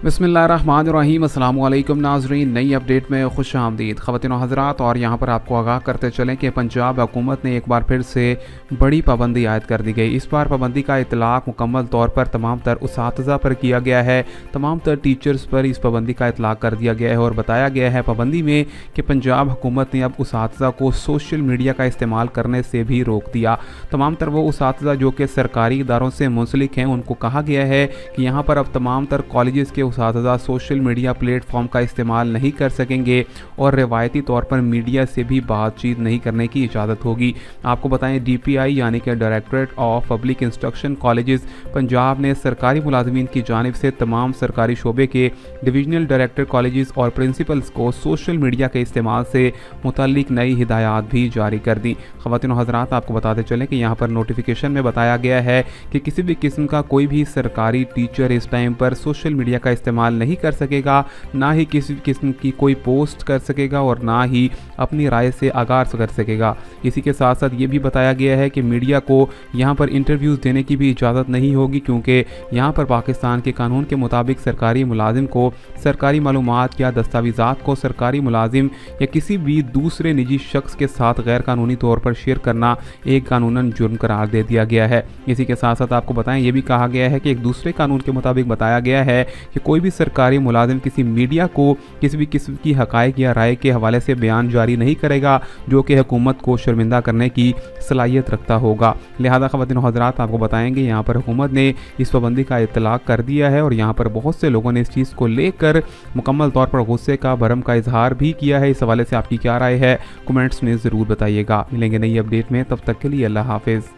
बिस्मिल्लाहिर्रहमानिर्रहीम। अस्सलाम वालेकुम नाज़रीन, नई अपडेट में खुश आमदीद ख़वातीन व हज़रात। और यहाँ पर आपको आगाह करते चलें कि पंजाब हुकूमत ने एक बार फिर से बड़ी पाबंदी आयद कर दी गई। इस बार पाबंदी का इतलाक़ मुकम्मल तौर पर तमाम तर उसातिज़ा पर किया गया है, तमाम तर टीचर्स पर इस पाबंदी का इतलाक़ कर दिया गया है। और बताया गया है पाबंदी में कि पंजाब हुकूमत ने अब उसातिज़ा को सोशल मीडिया का इस्तेमाल करने से भी रोक दिया। तमाम तर वो उसातिज़ा जो कि सरकारी इदारों से मुंसलिक हैं, उनको कहा गया है कि यहाँ पर अब तमाम तर कॉलेजेस के उसातिज़ा सोशल मीडिया प्लेटफॉर्म का इस्तेमाल नहीं कर सकेंगे और रिवायती तौर पर मीडिया से भी बातचीत नहीं करने की इजाज़त होगी। आपको बताएं, DPI यानी कि directorate of public instruction colleges Punjab ने सरकारी मुलाजमीन की जानिब से तमाम सरकारी शोबे के डिविजनल डायरेक्टर कॉलेजेस और प्रिंसिपल्स को सोशल मीडिया के इस्तेमाल से मुतल्लिक नई हिदायत भी जारी कर दी। ख़वातीन व हज़रात, आपको बताते चलें कि यहाँ पर नोटिफिकेशन में बताया गया है कि किसी भी किस्म का कोई भी सरकारी टीचर इस टाइम पर सोशल मीडिया का इस्तेमाल नहीं कर सकेगा, ना ही किसी किस्म की कोई पोस्ट कर सकेगा और ना ही अपनी राय से आगाज़ कर सकेगा। इसी के साथ साथ ये भी बताया गया है कि मीडिया को यहाँ पर इंटरव्यूज़ देने की भी इजाज़त नहीं होगी, क्योंकि यहाँ पर पाकिस्तान के कानून के मुताबिक सरकारी मुलाजिम को सरकारी मालूमात या दस्तावेज़ात को सरकारी मुलाजिम या किसी भी दूसरे निजी शख्स के साथ गैर कानूनी तौर पर शेयर करना एक कानूनन जुर्म करार दे दिया गया है। इसी के साथ साथ आपको बताएं, ये भी कहा गया है कि एक दूसरे कानून के मुताबिक बताया गया है कि कोई भी सरकारी मुलाजिम किसी मीडिया को किसी भी किस्म की हक़ाइक़ या राय के हवाले से बयान जारी नहीं करेगा जो कि हुकूमत को शर्मिंदा करने की सलाहियत रखता होगा। लिहाजा ख़वातीन व हज़रात, आपको बताएंगे यहाँ पर हुकूमत ने इस पाबंदी का इतलाक़ कर दिया है और यहाँ पर बहुत से लोगों ने इस चीज़ को लेकर मुकम्मल तौर पर गुस्से का भरम का इजहार भी किया है। इस हवाले से आपकी क्या राय है, कमेंट्स में ज़रूर बताइएगा। मिलेंगे नई अपडेट में, तब तक के लिए अल्लाह हाफ़िज़।